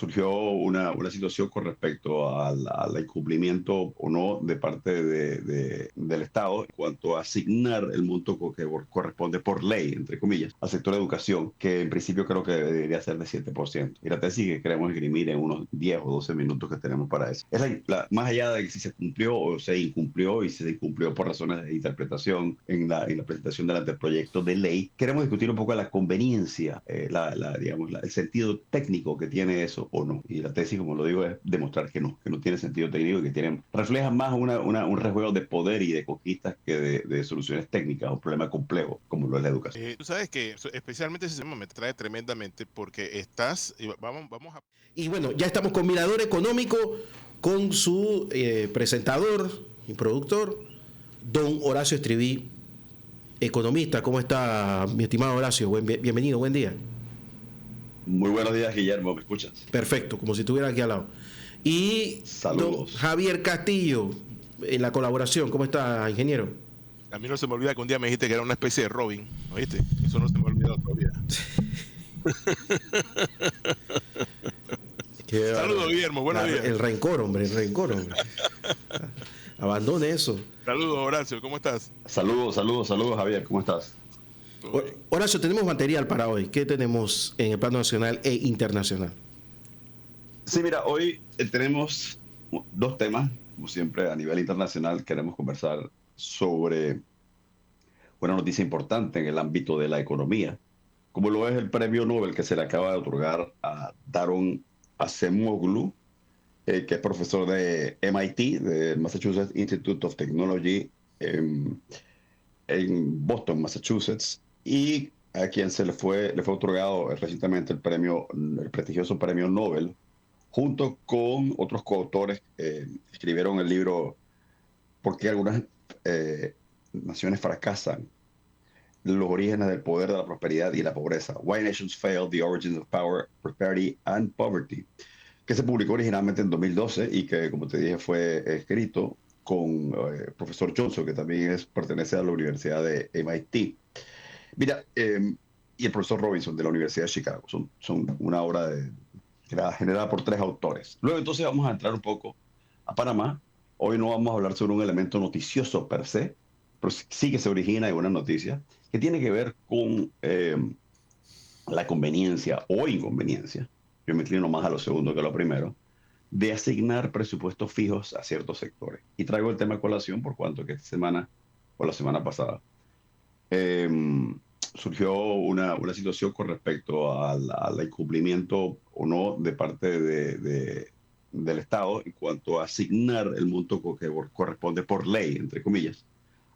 surgió una situación con respecto al incumplimiento o no de parte del Estado en cuanto a asignar el monto que corresponde por ley, entre comillas, al sector de educación, que en principio creo que debería ser de 7%. Y la tesis que queremos esgrimir en unos 10 o 12 minutos que tenemos para eso. Es más allá de que si se cumplió o se incumplió y si se incumplió por razones de interpretación en la presentación del anteproyecto de ley, queremos discutir un poco la conveniencia, digamos, el sentido técnico que tiene eso o no. Y la tesis, como lo digo, es demostrar que no tiene sentido técnico y que refleja más un rejuego de poder y de conquistas que de soluciones técnicas a un problema complejo como lo es la educación. Tú sabes que especialmente ese tema me trae tremendamente porque vamos a... Y bueno, ya estamos con Mirador Económico, con su presentador y productor, don Horacio Estriví, economista. ¿Cómo está, mi estimado Horacio? Bienvenido, buen día. Muy buenos días, Guillermo, ¿me escuchas? Perfecto, como si estuviera aquí al lado. Y saludos. Don Javier Castillo, en la colaboración. ¿Cómo está, ingeniero? A mí no se me olvida que un día me dijiste que era una especie de Robin, ¿oíste? Eso no se me ha olvidado todavía. Saludos, Guillermo, buenos días. El rencor, hombre. Abandone eso. Saludos, Horacio, ¿cómo estás? Saludos, Javier, ¿cómo estás? Horacio, tenemos material para hoy. ¿Qué tenemos en el plano nacional e internacional? Sí, mira, hoy tenemos dos temas, como siempre a nivel internacional. Queremos conversar sobre una noticia importante en el ámbito de la economía, como lo es el premio Nobel que se le acaba de otorgar a Daron Acemoglu, que es profesor de MIT, de Massachusetts Institute of Technology, en Boston, Massachusetts, y a quien le fue otorgado recientemente el prestigioso premio Nobel, junto con otros coautores que escribieron el libro ¿Por qué algunas naciones fracasan? Los orígenes del poder, de la prosperidad y la pobreza. Why Nations Fail, The Origins of Power, Prosperity and Poverty, que se publicó originalmente en 2012 y que, como te dije, fue escrito con el profesor Johnson, que también pertenece a la Universidad de MIT. Mira, y el profesor Robinson de la Universidad de Chicago. Son una obra generada por tres autores. Luego entonces vamos a entrar un poco a Panamá. Hoy no vamos a hablar sobre un elemento noticioso per se, pero sí que se origina de una noticia que tiene que ver con la conveniencia o inconveniencia, yo me inclino más a lo segundo que a lo primero, de asignar presupuestos fijos a ciertos sectores. Y traigo el tema a colación por cuanto que esta semana o la semana pasada eh, surgió una situación con respecto al incumplimiento o no de parte del Estado en cuanto a asignar el monto que corresponde por ley, entre comillas,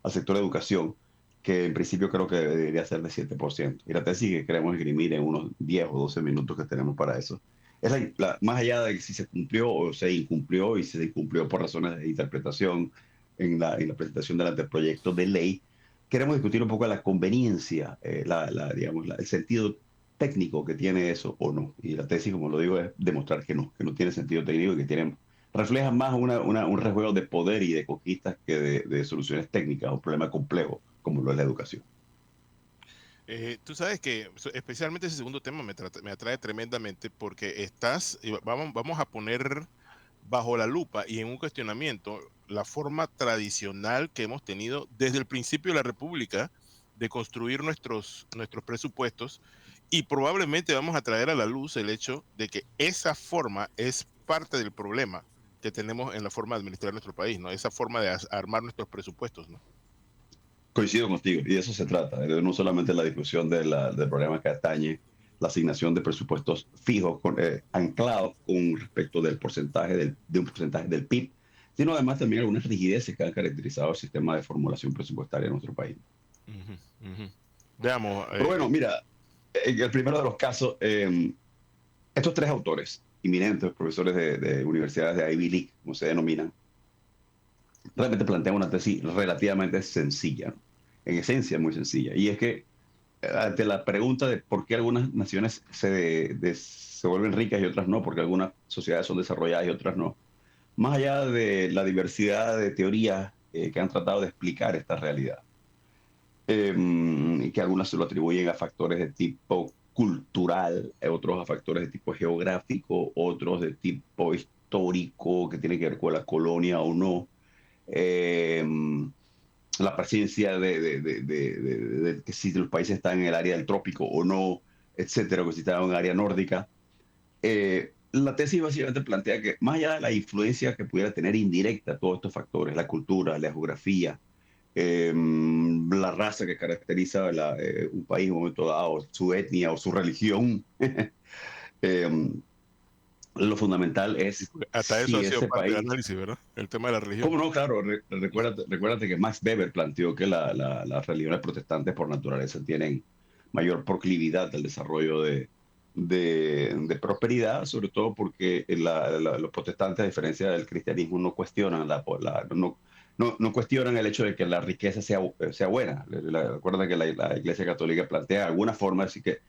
al sector de educación, que en principio creo que debería ser de 7%. Y la tesis que queremos esgrimir en unos 10 o 12 minutos que tenemos para eso. Es más allá de que si se cumplió o se incumplió y si se incumplió por razones de interpretación en la presentación del anteproyecto de ley, queremos discutir un poco la conveniencia, digamos, el sentido técnico que tiene eso o no. Y la tesis, como lo digo, es demostrar que no tiene sentido técnico y que refleja más un rejuego de poder y de conquistas que de soluciones técnicas a un problema complejo como lo es la educación. Tú sabes que especialmente ese segundo tema me atrae tremendamente porque vamos a poner bajo la lupa y en un cuestionamiento la forma tradicional que hemos tenido desde el principio de la República de construir nuestros presupuestos, y probablemente vamos a traer a la luz el hecho de que esa forma es parte del problema que tenemos en la forma de administrar nuestro país, ¿no? Esa forma de armar nuestros presupuestos, ¿no? Coincido contigo, y de eso se trata, no solamente la discusión del problema que atañe la asignación de presupuestos fijos anclados con respecto de un porcentaje del PIB, sino además también algunas rigideces que han caracterizado el sistema de formulación presupuestaria en nuestro país. Veamos. Pero bueno, mira, en el primero de los casos, estos tres autores, inminentes profesores de universidades de Ivy League, como se denominan, realmente plantean una tesis relativamente sencilla, ¿no? En esencia muy sencilla, y es que ante la pregunta de por qué algunas naciones se vuelven ricas y otras no, porque algunas sociedades son desarrolladas y otras no, más allá de la diversidad de teorías que han tratado de explicar esta realidad, y que algunas se lo atribuyen a factores de tipo cultural, otros a factores de tipo geográfico, otros de tipo histórico, que tienen que ver con la colonia o no. Eh, la presencia de que si los países están en el área del trópico o no, etcétera, o que si están en un área nórdica. La tesis básicamente plantea que más allá de la influencia que pudiera tener indirecta todos estos factores, la cultura, la geografía, la raza que caracteriza un país en un momento dado, su etnia o su religión, eh, lo fundamental es Hasta eso si ha sido ese parte del país... análisis, ¿verdad? El tema de la religión. ¿Cómo no? Claro, recuérdate que Max Weber planteó que las religiones protestantes por naturaleza tienen mayor proclividad al desarrollo de prosperidad, sobre todo porque los protestantes, a diferencia del cristianismo, no cuestionan no cuestionan el hecho de que la riqueza sea buena. Recuerda que la Iglesia Católica plantea de alguna forma así que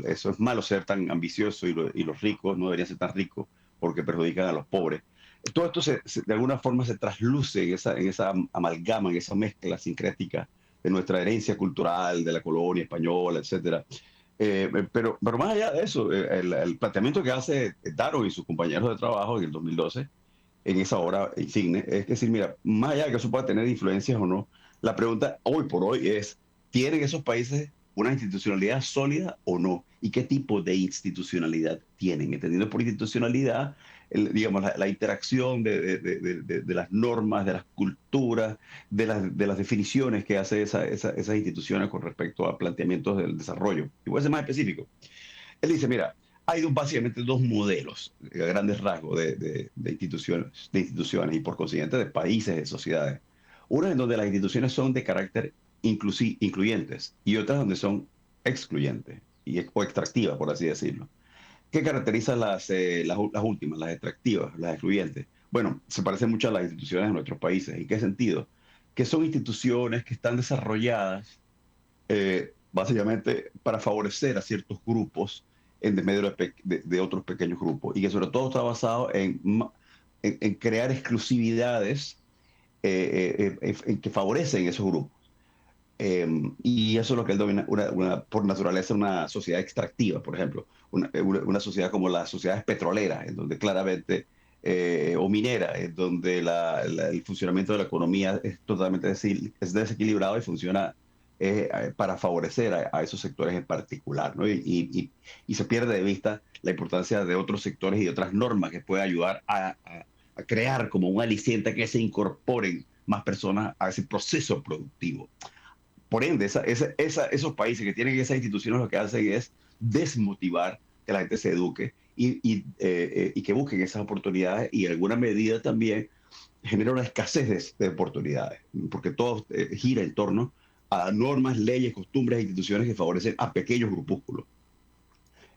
eso es malo ser tan ambicioso y los ricos no deberían ser tan ricos porque perjudican a los pobres. Todo esto de alguna forma se trasluce en esa amalgama, en esa mezcla sincrética de nuestra herencia cultural, de la colonia española, etcétera. Pero más allá de eso, el planteamiento que hace Darrow y sus compañeros de trabajo en el 2012, en esa obra insigne, es decir, mira, más allá de que eso pueda tener influencias o no, la pregunta hoy por hoy es, ¿tienen esos países una institucionalidad sólida o no? ¿Y qué tipo de institucionalidad tienen? Entendiendo por institucionalidad, digamos, la interacción de las normas, de las culturas, de las definiciones que hace esas instituciones con respecto a planteamientos del desarrollo. Y voy a ser más específico. Él dice, mira, hay básicamente dos modelos, a grandes rasgos, de instituciones y por consiguiente de países, de sociedades. Una en donde las instituciones son de carácter incluyentes y otras donde son excluyentes o extractivas, por así decirlo. ¿Qué caracteriza las últimas, las extractivas, las excluyentes? Bueno, se parecen mucho a las instituciones de nuestros países. ¿En qué sentido? Que son instituciones que están desarrolladas básicamente para favorecer a ciertos grupos en desmedro de otros pequeños grupos y que sobre todo está basado en crear exclusividades que favorecen esos grupos. Y eso es lo que él domina, por naturaleza, una sociedad extractiva, por ejemplo, una sociedad como las sociedades petroleras, en donde claramente, o minera, en donde el funcionamiento de la economía es totalmente es desequilibrado y funciona para favorecer a esos sectores en particular, ¿no? Y se pierde de vista la importancia de otros sectores y de otras normas que pueden ayudar a crear como un aliciente que se incorporen más personas a ese proceso productivo. Por ende, esos países que tienen esas instituciones lo que hacen es desmotivar que la gente se eduque y que busquen esas oportunidades y en alguna medida también genera una escasez de oportunidades, porque todo gira en torno a normas, leyes, costumbres e instituciones que favorecen a pequeños grupúsculos.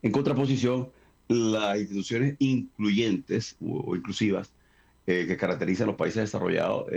En contraposición, las instituciones incluyentes o inclusivas que caracterizan a los países desarrollados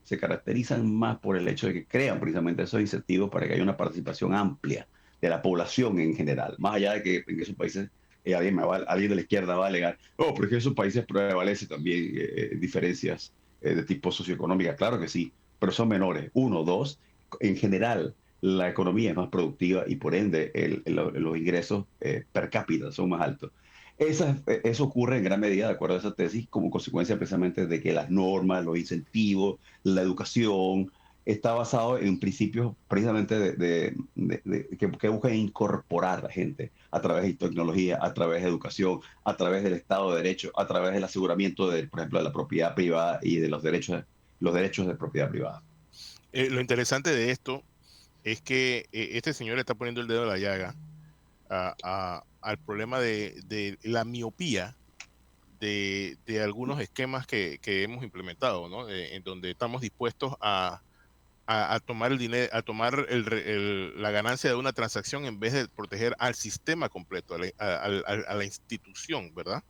se caracterizan más por el hecho de que crean precisamente esos incentivos para que haya una participación amplia de la población en general. Más allá de que en esos países alguien de la izquierda va a alegar, pero es que en esos países prevalecen también diferencias de tipo socioeconómica. Claro que sí, pero son menores. Uno, dos, en general la economía es más productiva y por ende los ingresos per cápita son más altos. Eso ocurre en gran medida, de acuerdo a esa tesis, como consecuencia precisamente de que las normas, los incentivos, la educación, está basado en principios precisamente que buscan incorporar a la gente a través de tecnología, a través de educación, a través del Estado de Derecho, a través del aseguramiento, por ejemplo, de la propiedad privada y de los derechos de propiedad privada. Lo interesante de esto es que este señor está poniendo el dedo en la llaga al problema de la miopía de algunos esquemas que hemos implementado, ¿no? En donde estamos dispuestos a tomar el dinero, a tomar la ganancia de una transacción en vez de proteger al sistema completo, a la institución, ¿verdad?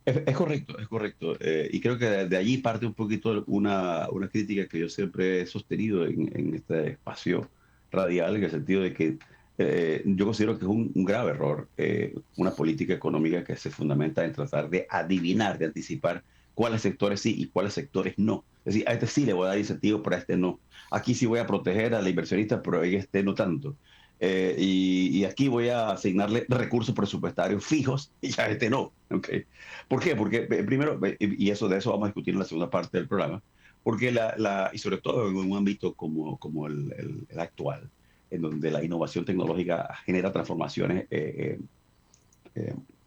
Es correcto, es correcto. Y creo que de allí parte un poquito una crítica que yo siempre he sostenido en este espacio radial, en el sentido de que yo considero que es un grave error una política económica que se fundamenta en tratar de adivinar, de anticipar cuáles sectores sí y cuáles sectores no. Es decir, a este sí le voy a dar incentivos, pero a este no. Aquí sí voy a proteger al inversionista, pero a este no tanto. y aquí voy a asignarle recursos presupuestarios fijos y a este no. ¿Okay? ¿Por qué? Porque primero, y de eso vamos a discutir en la segunda parte del programa, porque y sobre todo en un ámbito como el actual, en donde la innovación tecnológica genera transformaciones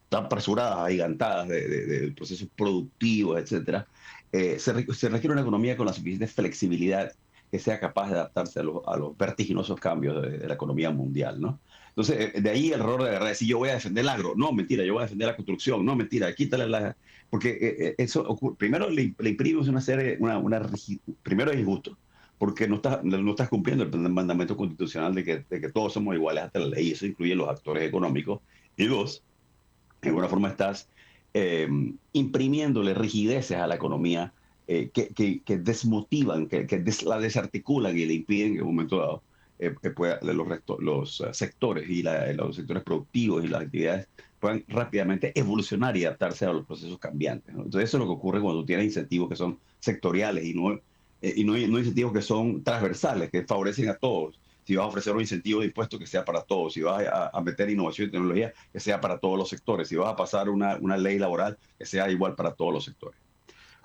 tan apresuradas, agigantadas de procesos productivos, etcétera, se requiere una economía con la suficiente flexibilidad que sea capaz de adaptarse a los vertiginosos cambios de la economía mundial, ¿no? Entonces, de ahí el error de agarrar, decir yo voy a defender el agro, no, mentira, yo voy a defender la construcción, no, mentira, quítale la... Porque eso ocurre, primero le imprimes una serie, primero es injusto, porque no estás cumpliendo el mandamiento constitucional de que todos somos iguales ante la ley, eso incluye los actores económicos, y dos, de alguna forma estás imprimiéndole rigideces a la economía que desmotivan, la desarticulan y le impiden que en un momento dado los sectores y los sectores productivos y las actividades puedan rápidamente evolucionar y adaptarse a los procesos cambiantes, ¿no? Entonces eso es lo que ocurre cuando tienes incentivos que son sectoriales y no incentivos que son transversales, que favorecen a todos. Si vas a ofrecer un incentivo de impuestos que sea para todos, si vas a meter innovación y tecnología que sea para todos los sectores, si vas a pasar una ley laboral que sea igual para todos los sectores.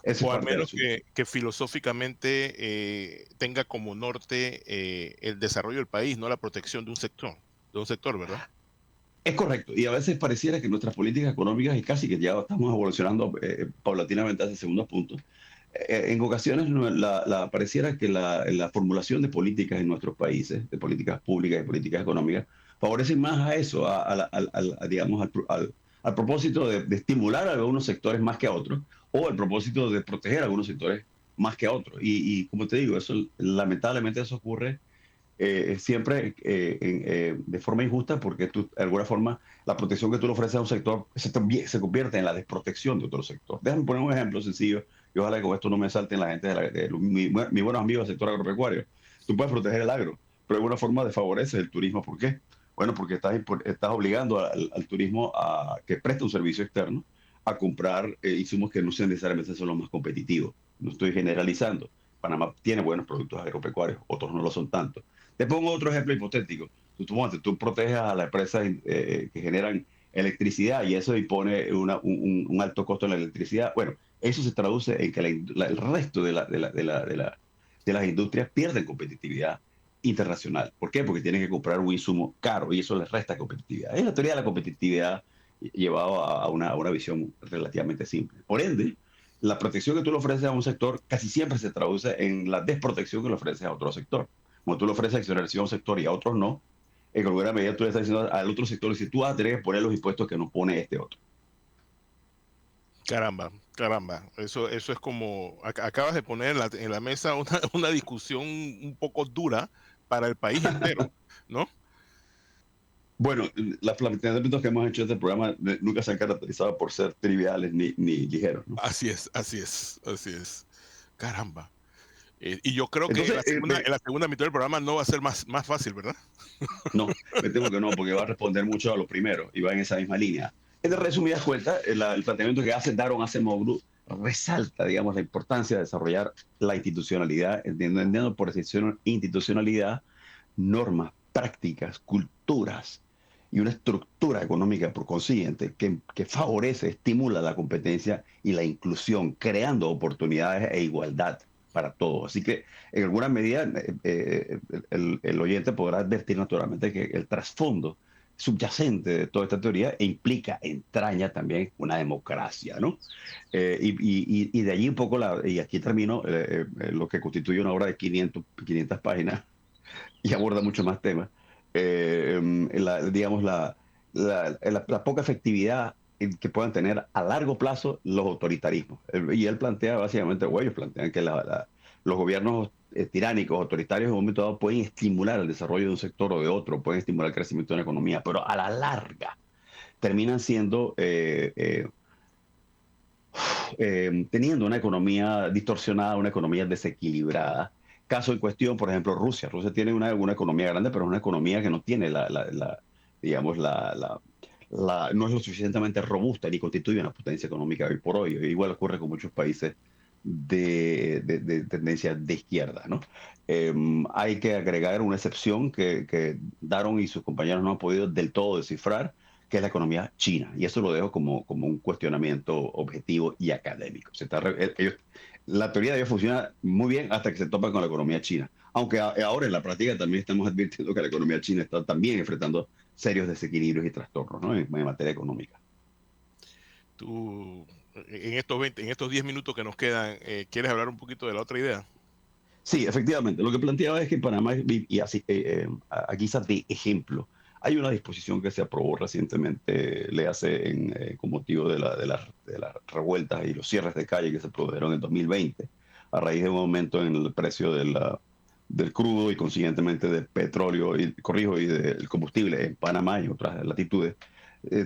Eso O es al parte del menos asunto. que filosóficamente tenga como norte el desarrollo del país, no la protección de un sector, ¿verdad? Es correcto, y a veces pareciera que nuestras políticas económicas, y casi que ya estamos evolucionando paulatinamente hacia segundos puntos, en ocasiones pareciera que la formulación de políticas en nuestros países, de políticas públicas y políticas económicas, favorecen más a eso, digamos, al propósito de estimular a algunos sectores más que a otros, o al propósito de proteger a algunos sectores más que a otros. Y como te digo, lamentablemente eso ocurre siempre de forma injusta, porque tú, de alguna forma, la protección que tú le ofreces a un sector se convierte en la desprotección de otro sector. Déjame poner un ejemplo sencillo, y ojalá que con esto no me salten la gente mis buenos amigos del sector agropecuario. Tú puedes proteger el agro, pero de alguna forma desfavoreces el turismo. ¿Por qué? Bueno, porque estás obligando al turismo a que preste un servicio externo a comprar insumos que no sean necesariamente son los más competitivos. No estoy generalizando. Panamá tiene buenos productos agropecuarios, otros no lo son tanto. Te pongo otro ejemplo hipotético. Tú proteges a las empresas que generan electricidad y eso impone un alto costo en la electricidad. Bueno, eso se traduce en que el resto de las industrias pierden competitividad internacional. ¿Por qué? Porque tienen que comprar un insumo caro y eso les resta competitividad. Es la teoría de la competitividad llevado a una visión relativamente simple. Por ende, la protección que tú le ofreces a un sector casi siempre se traduce en la desprotección que le ofreces a otro sector. Como tú le ofreces exoneración a un sector y a otros no, en alguna medida tú le estás diciendo al otro sector, si tú vas a tener que poner los impuestos que no pone este otro. Caramba, caramba. Eso es como, acabas de poner en la mesa una discusión un poco dura para el país entero, ¿no? Bueno, los planteamientos que hemos hecho en este programa nunca se han caracterizado por ser triviales ni ligeros, ¿no? Así es, así es, así es. Caramba. Y yo creo que Entonces, en la segunda mitad del programa no va a ser más fácil, ¿verdad? no, me temo que no, porque va a responder mucho a los primeros y va en esa misma línea. En resumidas cuentas, el planteamiento que hace Daron Acemoglu resalta, digamos, la importancia de desarrollar la institucionalidad, entendiendo por institucionalidad normas, prácticas, culturas y una estructura económica por consiguiente que favorece, estimula la competencia y la inclusión, creando oportunidades e igualdad para todos. Así que en alguna medida el oyente podrá advertir naturalmente que el trasfondo subyacente de toda esta teoría entraña también una democracia, ¿no? Y de allí un poco, y aquí termino, lo que constituye una obra de 500 páginas y aborda mucho más temas, digamos, la poca efectividad que puedan tener a largo plazo los autoritarismos. Y él plantea básicamente, o ellos plantean que los gobiernos tiránicos, autoritarios, en un momento dado pueden estimular el desarrollo de un sector o de otro, pueden estimular el crecimiento de una economía, pero a la larga terminan siendo, teniendo una economía distorsionada, una economía desequilibrada. Caso en cuestión, por ejemplo, Rusia. Rusia tiene una economía grande, pero es una economía que no tiene digamos, no es lo suficientemente robusta ni constituye una potencia económica hoy por hoy. Igual ocurre con muchos países de tendencia de izquierda, ¿no? Hay que agregar una excepción que Daron y sus compañeros no han podido del todo descifrar, que es la economía china. Y eso lo dejo como un cuestionamiento objetivo y académico. La teoría de ellos funciona muy bien hasta que se topa con la economía china. Aunque ahora en la práctica también estamos advirtiendo que la economía china está también enfrentando serios desequilibrios y trastornos, ¿no? en materia económica. Tú, en estos 10 minutos que nos quedan, ¿quieres hablar un poquito de la otra idea? Sí, efectivamente. Lo que planteaba es que en Panamá, y así, aquí quizás de ejemplo, hay una disposición que se aprobó recientemente, le hace con motivo de las revueltas y los cierres de calle que se produjeron en 2020, a raíz de un aumento en el precio del crudo y consiguientemente del petróleo, y del combustible en Panamá y en otras latitudes.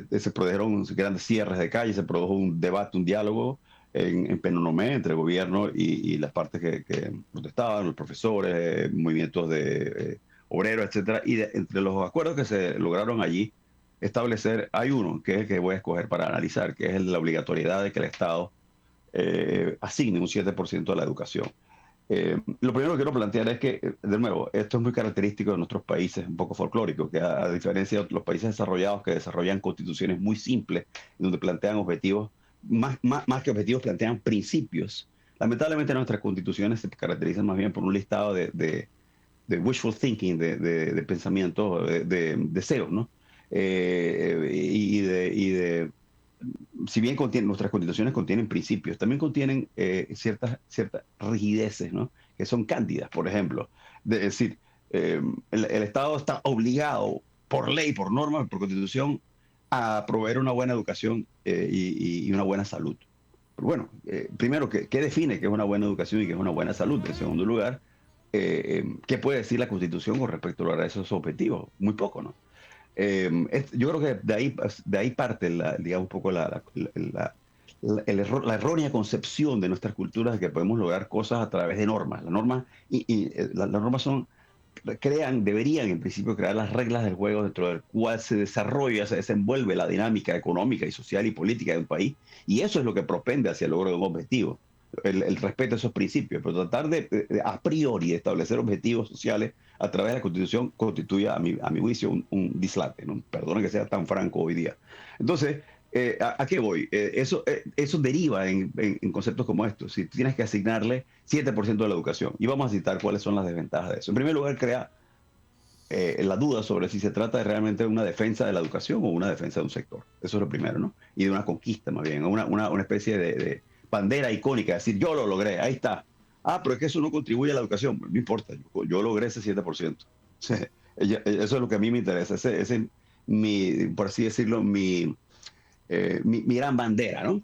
Se produjeron grandes cierres de calle, se produjo un debate, un diálogo en Penonomé entre el gobierno y las partes que protestaban, los profesores, movimientos de obreros, etcétera. Entre los acuerdos que se lograron allí establecer, hay uno que es el que voy a escoger para analizar, que es la obligatoriedad de que el Estado asigne un 7% a la educación. Lo primero que quiero plantear es que, de nuevo, esto es muy característico de nuestros países, un poco folclórico, que a diferencia de los países desarrollados que desarrollan constituciones muy simples, donde plantean objetivos, más que objetivos, plantean principios. Lamentablemente nuestras constituciones se caracterizan más bien por un listado de wishful thinking, de pensamientos, de deseos, ¿no? Si bien nuestras constituciones contienen principios, también contienen ciertas rigideces, ¿no? Que son cándidas, por ejemplo. Es decir, el Estado está obligado por ley, por norma, por constitución, a proveer una buena educación y una buena salud. Pero bueno, primero, ¿qué define qué es una buena educación y qué es una buena salud? En segundo lugar, ¿qué puede decir la Constitución con respecto a esos objetivos? Muy poco, ¿no? Yo creo que de ahí parte, digamos, un poco la errónea concepción de nuestras culturas de que podemos lograr cosas a través de normas. Las normas deberían en principio crear las reglas del juego dentro del cual se desarrolla, se desenvuelve la dinámica económica y social y política de un país. Y eso es lo que propende hacia el logro de un objetivo. El respeto a esos principios, pero tratar a priori establecer objetivos sociales a través de la Constitución constituye, a mi juicio, un dislate, ¿no? Perdona que sea tan franco hoy día. Entonces, ¿a qué voy? Eso deriva en conceptos como estos. Si tienes que asignarle 7% de la educación, y vamos a citar cuáles son las desventajas de eso. En primer lugar, crea la duda sobre si se trata de realmente una defensa de la educación o una defensa de un sector. Eso es lo primero, ¿no? Y de una conquista, más bien, una especie de bandera icónica, decir, yo lo logré, ahí está. Pero es que eso no contribuye a la educación. No importa, yo logré ese 7%. Eso es lo que a mí me interesa. Ese por así decirlo, mi gran bandera, ¿no?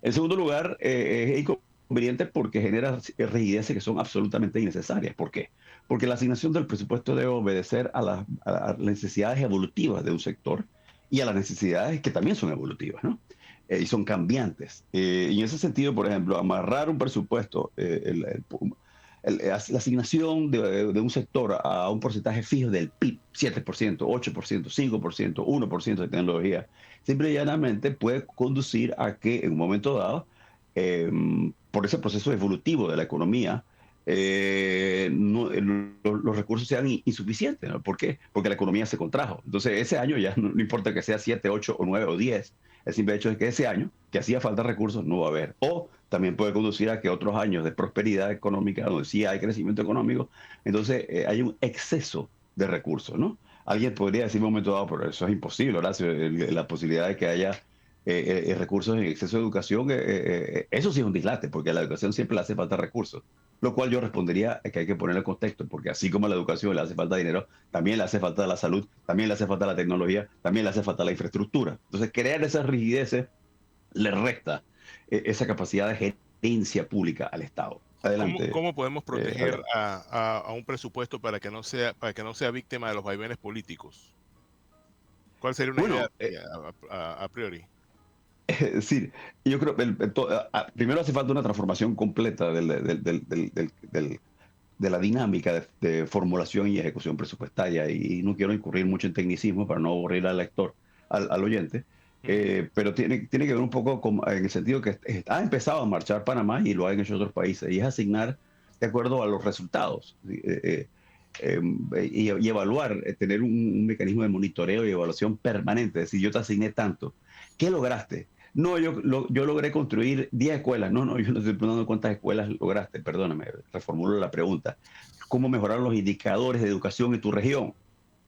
En segundo lugar, es inconveniente porque genera rigideces que son absolutamente innecesarias. ¿Por qué? Porque la asignación del presupuesto debe obedecer a las necesidades evolutivas de un sector y a las necesidades que también son evolutivas, ¿no? Y son cambiantes. Y en ese sentido, por ejemplo, amarrar un presupuesto, la asignación de un sector a un porcentaje fijo del PIB, 7%, 8%, 5%, 1% de tecnología, simple y llanamente puede conducir a que en un momento dado, por ese proceso evolutivo de la economía, los recursos sean insuficientes, ¿no? ¿Por qué? Porque la economía se contrajo. Entonces, ese año ya no importa que sea 7, 8 o 9 o 10, el simple hecho es que ese año, que hacía falta recursos, no va a haber. O también puede conducir a que otros años de prosperidad económica, donde sí hay crecimiento económico, entonces hay un exceso de recursos, ¿no? Alguien podría decir en un momento dado, pero eso es imposible, Horacio, la posibilidad de que haya recursos en exceso de educación, eso sí es un dislate, porque a la educación siempre le hace falta recursos. Lo cual yo respondería que hay que ponerle contexto, porque así como a la educación le hace falta dinero, también le hace falta la salud, también le hace falta la tecnología, también le hace falta la infraestructura. Entonces, crear esas rigideces le resta esa capacidad de gerencia pública al Estado. Adelante. ¿Cómo podemos proteger a un presupuesto para que no sea víctima de los vaivenes políticos? ¿Cuál sería una idea a priori? Es decir, yo creo que primero hace falta una transformación completa de la dinámica de formulación y ejecución presupuestaria, y no quiero incurrir mucho en tecnicismo para no aburrir al lector, al oyente, Pero tiene que ver un poco en el sentido que ha empezado a marchar Panamá y lo han hecho otros países, y es asignar de acuerdo a los resultados y evaluar, tener un mecanismo de monitoreo y evaluación permanente. Es decir, yo te asigné tanto, ¿qué lograste? No, yo logré construir 10 escuelas. No, yo no estoy preguntando cuántas escuelas lograste, perdóname, reformulo la pregunta. ¿Cómo mejorar los indicadores de educación en tu región?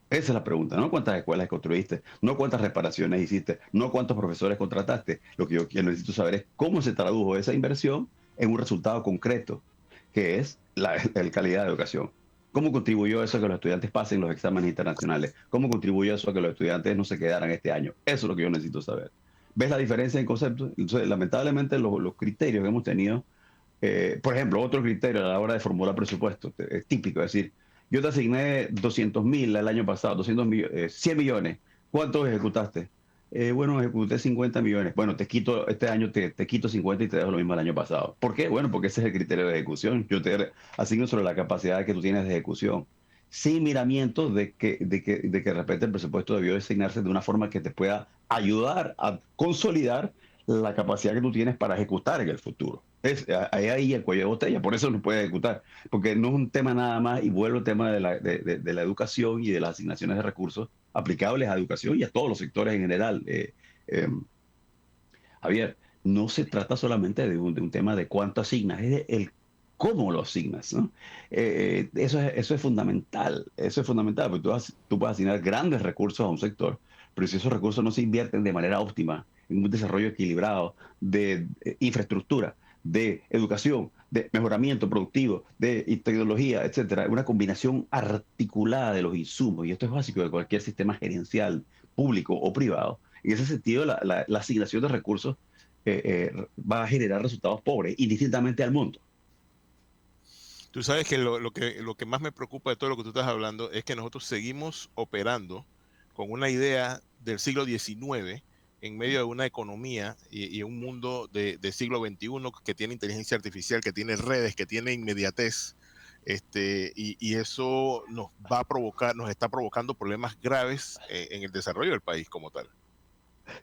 Esa es la pregunta, no cuántas escuelas construiste, no cuántas reparaciones hiciste, no cuántos profesores contrataste. Lo que yo necesito saber es cómo se tradujo esa inversión en un resultado concreto, que es la calidad de educación. ¿Cómo contribuyó eso a que los estudiantes pasen los exámenes internacionales? ¿Cómo contribuyó eso a que los estudiantes no se quedaran este año? Eso es lo que yo necesito saber. ¿Ves la diferencia en conceptos? Entonces, lamentablemente, los criterios que hemos tenido, por ejemplo, otro criterio a la hora de formular presupuesto, es típico, es decir, yo te asigné 200.000 el año pasado, 100 millones. ¿Cuántos ejecutaste? Bueno, ejecuté 50 millones. Bueno, este año te quito 50 y te dejo lo mismo el año pasado. ¿Por qué? Bueno, porque ese es el criterio de ejecución. Yo te asigno sobre la capacidad que tú tienes de ejecución, sin miramientos de que de repente el presupuesto debió designarse de una forma que te pueda ayudar a consolidar la capacidad que tú tienes para ejecutar en el futuro. Ahí el cuello de botella, por eso no puede ejecutar, porque no es un tema nada más, y vuelvo al tema de la educación y de las asignaciones de recursos aplicables a educación y a todos los sectores en general. Javier, no se trata solamente de un tema de cuánto asignas, es de el cómo lo asignas, ¿no? Eso es fundamental, porque tú puedes asignar grandes recursos a un sector, pero si esos recursos no se invierten de manera óptima en un desarrollo equilibrado de infraestructura, de educación, de mejoramiento productivo, de tecnología, etcétera, una combinación articulada de los insumos, y esto es básico de cualquier sistema gerencial, público o privado. En ese sentido, la asignación de recursos va a generar resultados pobres, indistintamente al monto. Tú sabes que lo que más me preocupa de todo lo que tú estás hablando es que nosotros seguimos operando con una idea del siglo XIX en medio de una economía y un mundo de siglo XXI que tiene inteligencia artificial, que tiene redes, que tiene inmediatez, y eso nos está provocando problemas graves en el desarrollo del país como tal.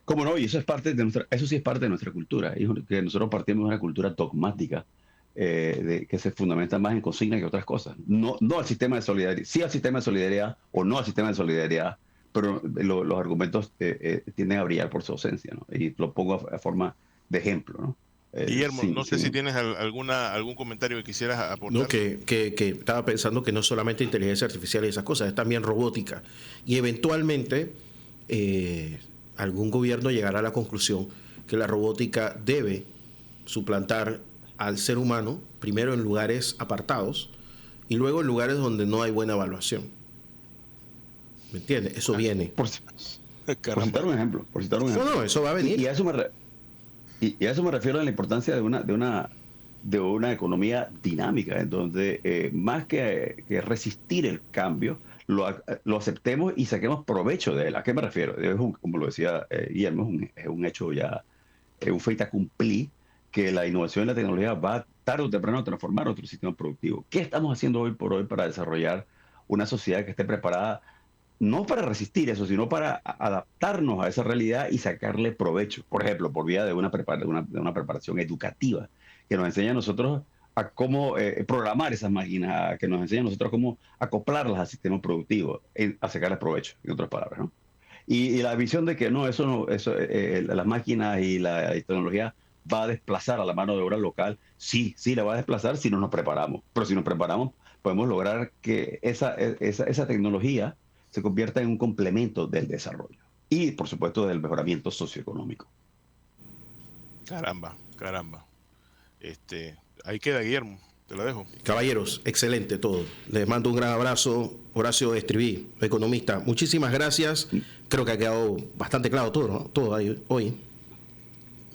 ¿Cómo no? Y eso sí es parte de nuestra cultura, y que nosotros partimos de una cultura dogmática que se fundamenta más en consignas que otras cosas. No al sistema de solidaridad, sí al sistema de solidaridad o no al sistema de solidaridad, pero los argumentos tienden a brillar por su ausencia, ¿no? Y lo pongo a forma de ejemplo, ¿no? Guillermo, no sé si tienes algún comentario que quisieras aportar. No, que estaba pensando que no solamente inteligencia artificial y esas cosas, es también robótica. Y eventualmente algún gobierno llegará a la conclusión que la robótica debe suplantar al ser humano, primero en lugares apartados y luego en lugares donde no hay buena evaluación. ¿Me entiendes? Eso viene. Por citar un ejemplo. No, eso va a venir. Y a eso me refiero a la importancia de una economía dinámica, en donde más que resistir el cambio, lo aceptemos y saquemos provecho de él. ¿A qué me refiero? Como lo decía Guillermo, es un hecho ya, un fait accompli, que la innovación y la tecnología va tarde o temprano a transformar nuestro sistema productivo. ¿Qué estamos haciendo hoy por hoy para desarrollar una sociedad que esté preparada no para resistir eso, sino para adaptarnos a esa realidad y sacarle provecho? Por ejemplo, por vía de una preparación educativa que nos enseña a nosotros a cómo programar esas máquinas, que nos enseña a nosotros cómo acoplarlas al sistema productivo, a sacarle provecho, en otras palabras, ¿no? Y la visión de que no, las máquinas y la tecnología va a desplazar a la mano de obra local, sí la va a desplazar si no nos preparamos. Pero si nos preparamos, podemos lograr que esa tecnología se convierta en un complemento del desarrollo y, por supuesto, del mejoramiento socioeconómico. Caramba. Ahí queda, Guillermo, te lo dejo. Caballeros, excelente todo. Les mando un gran abrazo. Horacio Estriví, economista. Muchísimas gracias. Creo que ha quedado bastante claro todo, ¿no? Todo ahí, hoy.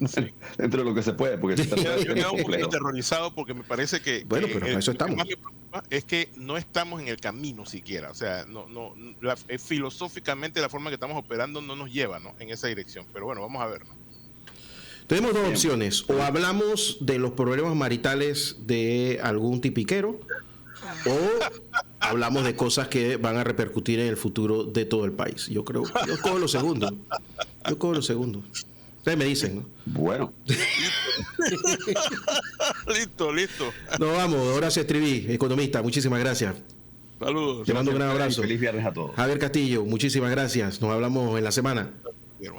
Sí. Dentro de lo que se puede, porque yo he quedado un poquito aterrorizado porque me parece que bueno, pero en eso estamos. Lo que más me preocupa es que no estamos en el camino siquiera, o sea, filosóficamente la forma que estamos operando no nos lleva, ¿no?, en esa dirección, pero bueno, vamos a ver, ¿no? Tenemos dos opciones: o hablamos de los problemas maritales de algún tipiquero, hablamos de cosas que van a repercutir en el futuro de todo el país. Yo cojo lo segundo. Ustedes me dicen, ¿no? Bueno. Listo. Nos vamos. Horacio Estriví, economista. Muchísimas gracias. Saludos. Te mando un gran abrazo. Feliz viernes a todos. Javier Castillo, muchísimas gracias. Nos hablamos en la semana.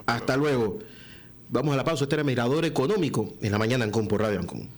Hasta luego. Vamos a la pausa. Este era Mirador Económico en la mañana en Compo Radio Ancon.